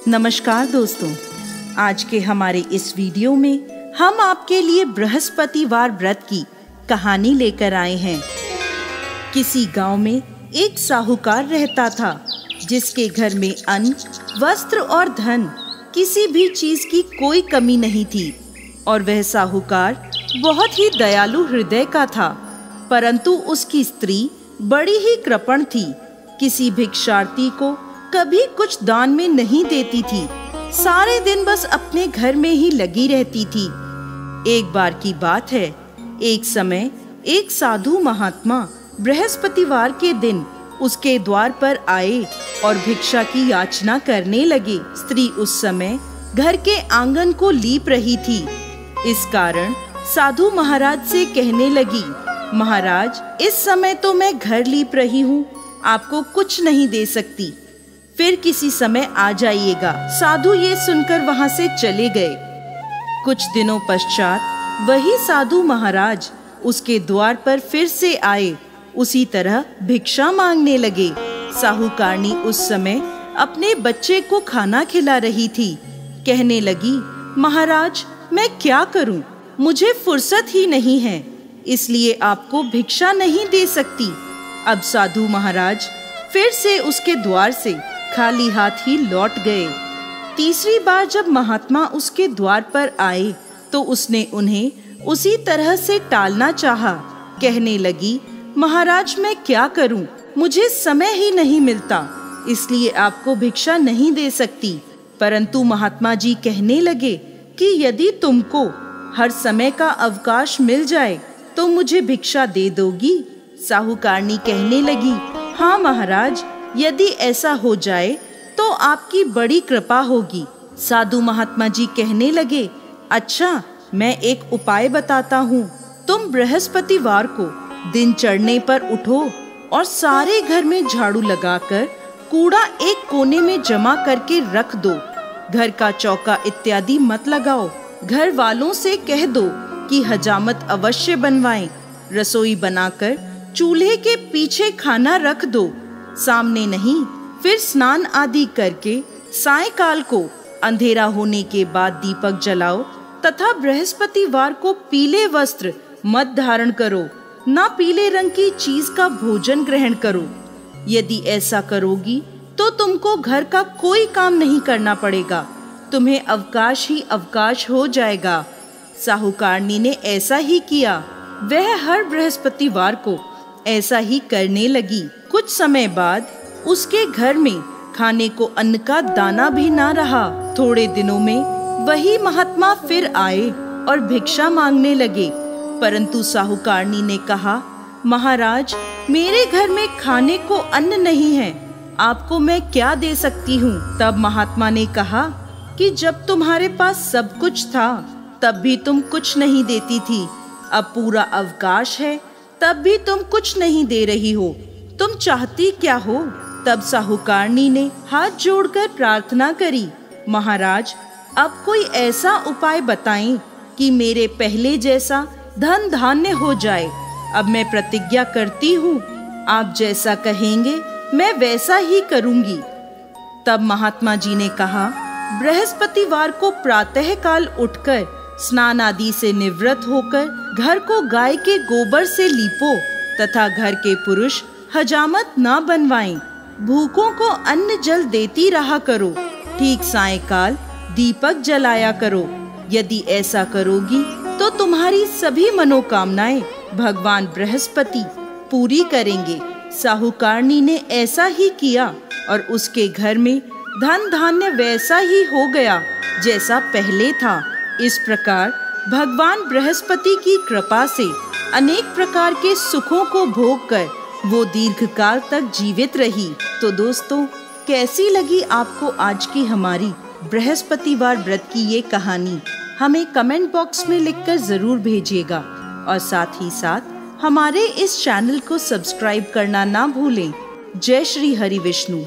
नमस्कार दोस्तों, आज के हमारे इस वीडियो में हम आपके लिए बृहस्पतिवार व्रत की कहानी लेकर आए हैं। किसी गांव में एक साहूकार रहता था जिसके घर में अन्न, वस्त्र और धन, किसी भी चीज की कोई कमी नहीं थी। और वह साहूकार बहुत ही दयालु हृदय का था, परंतु उसकी स्त्री बड़ी ही कृपण थी। किसी भिक्षार्थी को कभी कुछ दान में नहीं देती थी, सारे दिन बस अपने घर में ही लगी रहती थी। एक बार की बात है, एक समय एक साधु महात्मा बृहस्पतिवार के दिन उसके द्वार पर आए और भिक्षा की याचना करने लगे। स्त्री उस समय घर के आंगन को लीप रही थी। इस कारण साधु महाराज से कहने लगी, महाराज, इस समय तो मैं घर लीप रही हूँ, आपको कुछ नहीं दे सकती, फिर किसी समय आ जाइएगा। साधु ये सुनकर वहां से चले गए। कुछ दिनों पश्चात वही साधु महाराज उसके द्वार पर फिर से आए, उसी तरह भिक्षा मांगने लगे। साहूकारनी उस समय अपने बच्चे को खाना खिला रही थी। कहने लगी, महाराज, मैं क्या करूं? मुझे फुर्सत ही नहीं है, इसलिए आपको भिक्षा नहीं दे सकती। अब साधु महाराज फिर से उसके द्वार से खाली हाथ ही लौट गए। तीसरी बार जब महात्मा उसके द्वार पर आए तो उसने उन्हें उसी तरह से टालना चाहा। कहने लगी, महाराज, मैं क्या करूं? मुझे समय ही नहीं मिलता, इसलिए आपको भिक्षा नहीं दे सकती। परंतु महात्मा जी कहने लगे कि यदि तुमको हर समय का अवकाश मिल जाए तो मुझे भिक्षा दे दोगी? साहूकारनी कहने लगी, हाँ महाराज, यदि ऐसा हो जाए तो आपकी बड़ी कृपा होगी। साधु महात्मा जी कहने लगे, अच्छा, मैं एक उपाय बताता हूँ। तुम बृहस्पतिवार को दिन चढ़ने पर उठो और सारे घर में झाड़ू लगाकर कूड़ा एक कोने में जमा करके रख दो। घर का चौका इत्यादि मत लगाओ। घर वालों से कह दो कि हजामत अवश्य बनवाएं। रसोई बनाकर चूल्हे के पीछे खाना रख दो, सामने नहीं। फिर स्नान आदि करके सायंकाल को अंधेरा होने के बाद दीपक जलाओ तथा बृहस्पतिवार को पीले वस्त्र मत धारण करो, ना पीले रंग की चीज का भोजन ग्रहण करो। यदि ऐसा करोगी तो तुमको घर का कोई काम नहीं करना पड़ेगा, तुम्हें अवकाश ही अवकाश हो जाएगा। साहूकारनी ने ऐसा ही किया। वह हर बृहस्पतिवार को ऐसा ही करने लगी। कुछ समय बाद उसके घर में खाने को अन्न का दाना भी ना रहा। थोड़े दिनों में वही महात्मा फिर आए और भिक्षा मांगने लगे, परंतु साहूकारनी ने कहा, महाराज, मेरे घर में खाने को अन्न नहीं है, आपको मैं क्या दे सकती हूँ? तब महात्मा ने कहा कि जब तुम्हारे पास सब कुछ था तब भी तुम कुछ नहीं देती थी, अब पूरा अवकाश है तब भी तुम कुछ नहीं दे रही हो, तुम चाहती क्या हो? तब साहूकारनी ने हाथ जोड़कर प्रार्थना करी, महाराज, अब कोई ऐसा उपाय बताएं कि मेरे पहले जैसा धन धान्य हो जाए। अब मैं प्रतिज्ञा करती हूँ, आप जैसा कहेंगे मैं वैसा ही करूँगी। तब महात्मा जी ने कहा, बृहस्पतिवार को प्रातः काल उठकर स्नान आदि से निवृत्त होकर घर को गाय के गोबर से लीपो तथा घर के पुरुष हजामत ना बनवाएं। भूखों को अन्न जल देती रहा करो। ठीक सायंकाल दीपक जलाया करो। यदि ऐसा करोगी तो तुम्हारी सभी मनोकामनाएं भगवान बृहस्पति पूरी करेंगे। साहूकारनी ने ऐसा ही किया और उसके घर में धन धान्य वैसा ही हो गया जैसा पहले था। इस प्रकार भगवान बृहस्पति की कृपा से अनेक प्रकार के सुखों को भोग कर वो दीर्घकाल तक जीवित रही। तो दोस्तों, कैसी लगी आपको आज की हमारी बृहस्पतिवार व्रत की ये कहानी? हमें कमेंट बॉक्स में लिखकर जरूर भेजिएगा और साथ ही साथ हमारे इस चैनल को सब्सक्राइब करना ना भूलें। जय श्री हरि विष्णु।